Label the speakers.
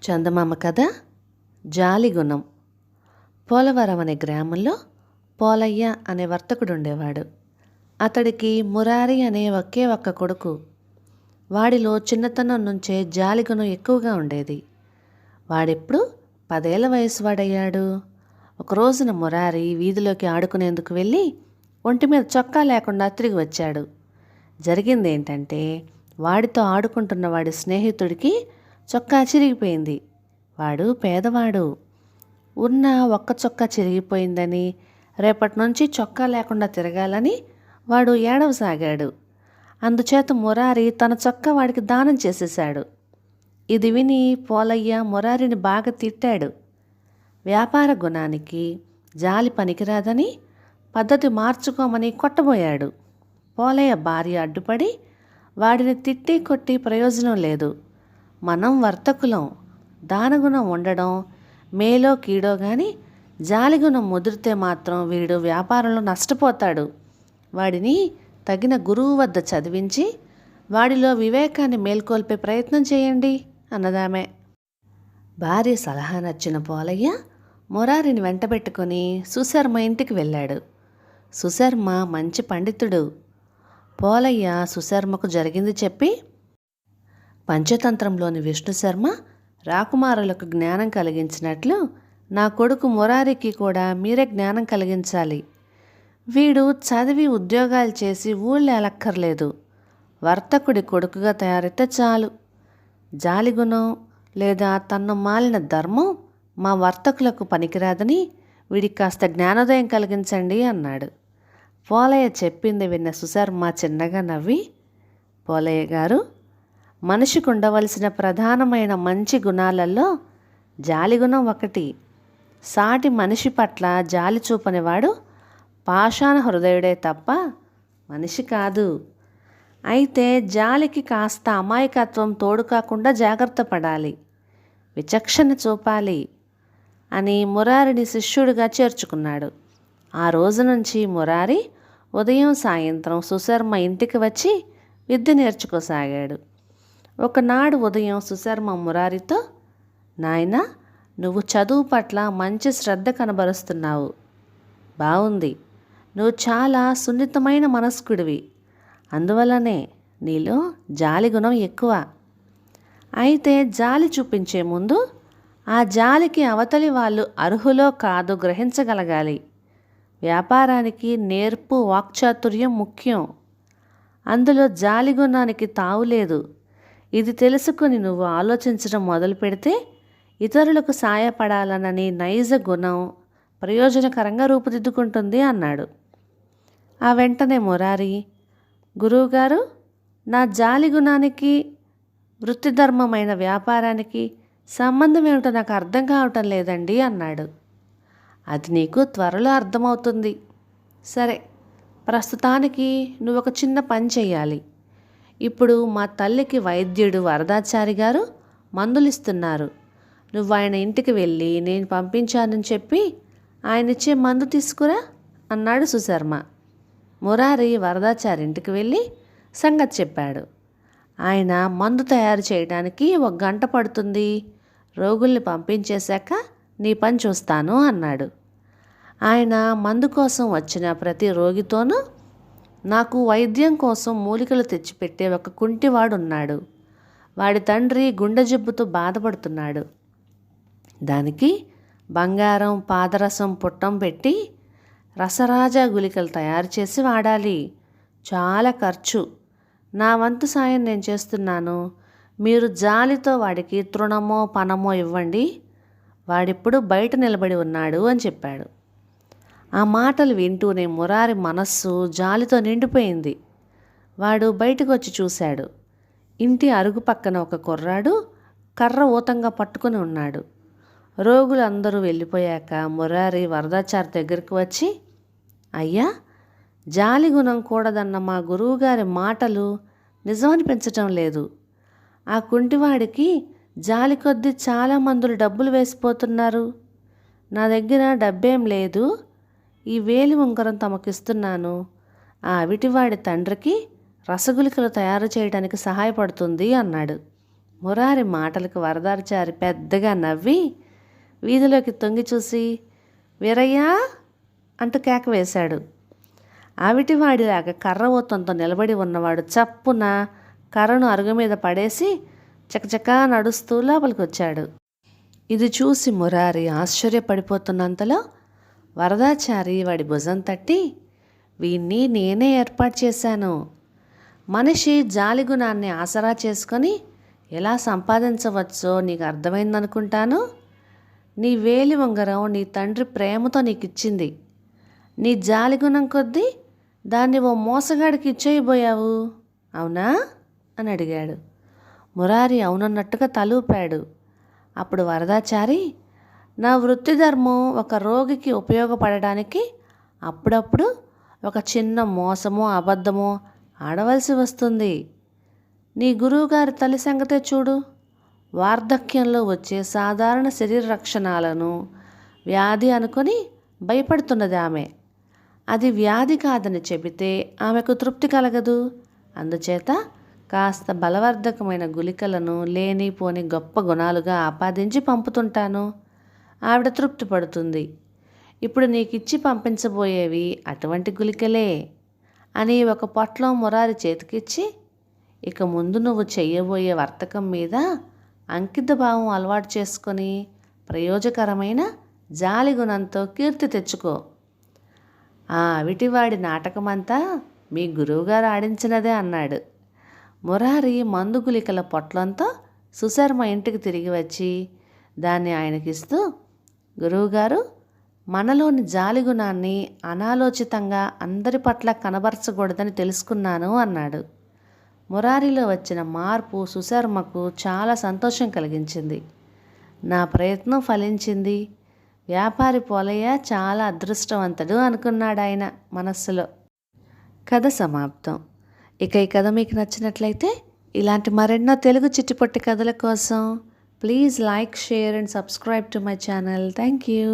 Speaker 1: చందమామ కథ జాలిగుణం. పోలవరం అనే గ్రామంలో పోలయ్య అనే వర్తకుడు ఉండేవాడు. అతడికి మురారి అనే ఒకే ఒక్క కొడుకు. వాడిలో చిన్నతనం నుంచే జాలిగుణం ఎక్కువగా ఉండేది. వాడెప్పుడు 10 ఏళ్ల వయసు వాడయ్యాడు. ఒక రోజున మురారి వీధిలోకి ఆడుకునేందుకు వెళ్ళి ఒంటి మీద చొక్కా లేకుండా తిరిగి వచ్చాడు. జరిగిందేంటంటే, వాడితో ఆడుకుంటున్న వాడి స్నేహితుడికి చొక్కా చిరిగిపోయింది. వాడు పేదవాడు. ఉన్న ఒక్క చొక్కా చిరిగిపోయిందని, రేపటి నుంచి చొక్కా లేకుండా తిరగాలని వాడు ఏడవసాగాడు. అందుచేత మురారి తన చొక్కా వాడికి దానం చేసేశాడు. ఇది విని పోలయ్య మురారిని బాగా తిట్టాడు. వ్యాపార గుణానికి జాలి పనికిరాదని, పద్ధతి మార్చుకోమని కొట్టబోయాడు. పోలయ్య భార్య అడ్డుపడి, వాడిని తిట్టి కొట్టి ప్రయోజనం లేదు. మనం వర్తకులం. దానగుణం ఉండడం మేలో కీడో గాని జాలిగుణం ముదిరితే మాత్రం వీడు వ్యాపారంలో నష్టపోతాడు. వాడిని తగిన గురువు వద్ద చదివించి వాడిలో వివేకాన్ని మేల్కొల్పే ప్రయత్నం చేయండి అన్నదామె. భార్య సలహా నచ్చిన పోలయ్య మురారిని వెంటబెట్టుకొని సుశర్మ ఇంటికి వెళ్ళాడు. సుశర్మ మంచి పండితుడు. పోలయ్య సుశర్మకు జరిగింది చెప్పి, పంచతంత్రంలోని విష్ణుశర్మ రాకుమారులకు జ్ఞానం కలిగించినట్లు నా కొడుకు మురారికి కూడా మీరే జ్ఞానం కలిగించాలి. వీడు చదివి ఉద్యోగాలు చేసి ఊళ్ళో ఎలక్కర్లేదు. వర్తకుడి కొడుకుగా తయారైతే చాలు. జాలిగుణం లేదా తన్ను మాలిన ధర్మం మా వర్తకులకు పనికిరాదని వీడికి కాస్త జ్ఞానోదయం కలిగించండి అన్నాడు. పోలయ్య చెప్పింది విన్న సుశర్మ చిన్నగా నవ్వి, పోలయ్య గారు, మనిషికి ఉండవలసిన ప్రధానమైన మంచి గుణాలలో జాలిగుణం ఒకటి. సాటి మనిషి పట్ల జాలి చూపనివాడు పాషాణ హృదయుడే తప్ప మనిషి కాదు. అయితే జాలికి కాస్త అమాయకత్వం తోడు కాకుండా జాగ్రత్త పడాలి, విచక్షణ చూపాలి అని మురారిని శిష్యుడిగా చేర్చుకున్నాడు. ఆ రోజు నుంచి మురారి ఉదయం సాయంత్రం సుశర్మ ఇంటికి వచ్చి విద్య నేర్చుకోసాగాడు. ఒకనాడు ఉదయం సుశర్మ మురారితో, నాయనా, నువ్వు చదువు పట్ల మంచి శ్రద్ధ కనబరుస్తున్నావు. బావుంది. నువ్వు చాలా సున్నితమైన మనస్కుడివి. అందువల్లనే నీలో జాలిగుణం ఎక్కువ. అయితే జాలి చూపించే ముందు ఆ జాలికి అవతలి వాళ్ళు అర్హులో కాదో గ్రహించగలగాలి. వ్యాపారానికి నేర్పు వాక్చాతుర్యం ముఖ్యం. అందులో జాలిగుణానికి తావులేదు. ఇది తెలుసుకుని నువ్వు ఆలోచించడం మొదలు పెడితే ఇతరులకు సాయపడాలనని నైజ గుణం ప్రయోజనకరంగా రూపుదిద్దుకుంటుంది అన్నాడు. ఆ వెంటనే మురారి, గురువుగారు, నా జాలి గుణానికి వృత్తిధర్మమైన వ్యాపారానికి సంబంధం ఏమిటో నాకు అర్థం కావటం లేదండి అన్నాడు. అది నీకు త్వరలో అర్థమవుతుంది. సరే, ప్రస్తుతానికి నువ్వు ఒక చిన్న పని చెయ్యాలి. ఇప్పుడు మా తల్లికి వైద్యుడు వరదాచారి గారు మందులిస్తున్నారు. నువ్వు ఆయన ఇంటికి వెళ్ళి నేను పంపించానని చెప్పి ఆయన ఇచ్చే మందు తీసుకురా అన్నాడు సుశర్మ. మురారి వరదాచారి ఇంటికి వెళ్ళి సంగతి చెప్పాడు. ఆయన మందు తయారు చేయడానికి 1 గంట పడుతుంది. రోగుల్ని పంపించేశాక నీ పని చూస్తాను అన్నాడు. ఆయన మందు కోసం వచ్చిన ప్రతి రోగితోనూ, నాకు వైద్యం కోసం మూలికలు తెచ్చిపెట్టే ఒక కుంటివాడున్నాడు. వాడి తండ్రి గుండె జబ్బుతో బాధపడుతున్నాడు. దానికి బంగారం పాదరసం పుట్టం పెట్టి రసరాజ గుళికలు తయారు చేసి వాడాలి. చాలా ఖర్చు. నా వంతు సాయం నేను చేస్తున్నాను. మీరు జాలితో వాడికి తృణమో పనమో ఇవ్వండి. వాడిప్పుడు బయట నిలబడి ఉన్నాడు అని చెప్పాడు. ఆ మాటలు వింటూనే మురారి మనస్సు జాలితో నిండిపోయింది. వాడు బయటకు వచ్చి చూశాడు. ఇంటి అరుగు పక్కన ఒక కుర్రాడు కర్ర ఊతంగా పట్టుకుని ఉన్నాడు. రోగులందరూ వెళ్ళిపోయాక మురారి వరదాచారి దగ్గరికి వచ్చి, అయ్యా, జాలిగుణం కూడదన్న మా గురువుగారి మాటలు నిజమనిపించటం లేదు. ఆ కుంటివాడికి జాలి కొద్దీ చాలా మందులు డబ్బులు వేసిపోతున్నారు. నా దగ్గర డబ్బేం లేదు. ఈ వేలి ఉంగరం తమకిస్తున్నాను. ఆ అవిటివాడి తండ్రికి రసగులికలు తయారు చేయడానికి సహాయపడుతుంది అన్నాడు. మురారి మాటలకు వరదాచారి పెద్దగా నవ్వి వీధిలోకి తొంగి చూసి వీరయ్యా అంటూ కేక వేశాడు. ఆవిటివాడిలాగా కర్ర ఊతంతో నిలబడి ఉన్నవాడు చప్పున కర్రను అరుగు మీద పడేసి చకచకా నడుస్తూ లోపలికి వచ్చాడు. ఇది చూసి మురారి ఆశ్చర్యపడిపోతున్నంతలో వరదాచారి వాడి భుజం తట్టి, వీణ్ణి నేనే ఏర్పాటు చేశాను. మనిషి జాలిగుణాన్ని ఆసరా చేసుకొని ఎలా సంపాదించవచ్చో నీకు అర్థమైందనుకుంటాను. నీ వేలి ఉంగరం నీ తండ్రి ప్రేమతో నీకు ఇచ్చింది. నీ జాలిగుణం కొద్దీ దాన్ని ఓ మోసగాడికి ఇచ్చేయబోయావు, అవునా అని అడిగాడు. మురారి అవునన్నట్టుగా తలూపాడు. అప్పుడు వరదాచారి, నా వృత్తి ధర్మం ఒక రోగికి ఉపయోగపడడానికి అప్పుడప్పుడు ఒక చిన్న మోసమో అబద్ధమో ఆడవలసి వస్తుంది. నీ గురువుగారి తల్లి సంగతే చూడు. వార్ధక్యంలో వచ్చే సాధారణ శరీర లక్షణాలను వ్యాధి అనుకొని భయపడుతున్నది ఆమె. అది వ్యాధి కాదని చెబితే ఆమెకు తృప్తి కలగదు. అందుచేత కాస్త బలవర్ధకమైన గుళికలను లేనిపోని గొప్ప గుణాలుగా ఆపాదించి పంపుతుంటాను. ఆవిడ తృప్తి పడుతుంది. ఇప్పుడు నీకిచ్చి పంపించబోయేవి అటువంటి గుళికలే అని ఒక పొట్లం మురారి చేతికిచ్చి, ఇక ముందు నువ్వు చెయ్యబోయే వర్తకం మీద అంకిత భావం అలవాటు చేసుకొని ప్రయోజకరమైన జాలిగుణంతో కీర్తి తెచ్చుకో. ఆ అవిటివాడి నాటకమంతా మీ గురువుగారు ఆడించినదే అన్నాడు. మురారి మందు గుళికల పొట్లంతో సుశర్మ ఇంటికి తిరిగి వచ్చి దాన్ని ఆయనకిస్తూ, గురువుగారు, మనలోని జాలిగుణాన్ని అనాలోచితంగా అందరి పట్ల కనబరచకూడదని తెలుసుకున్నాను అన్నాడు. మురారిలో వచ్చిన మార్పు సుశర్మకు చాలా సంతోషం కలిగించింది. నా ప్రయత్నం ఫలించింది. వ్యాపారి పోలయ్య చాలా అదృష్టవంతుడు అనుకున్నాడు ఆయన మనస్సులో. కథ సమాప్తం. ఇక ఈ కథ మీకు నచ్చినట్లయితే ఇలాంటి మరెన్నో తెలుగు చిట్టిపొట్టి కథల కోసం please like, share and subscribe to my channel. Thank you.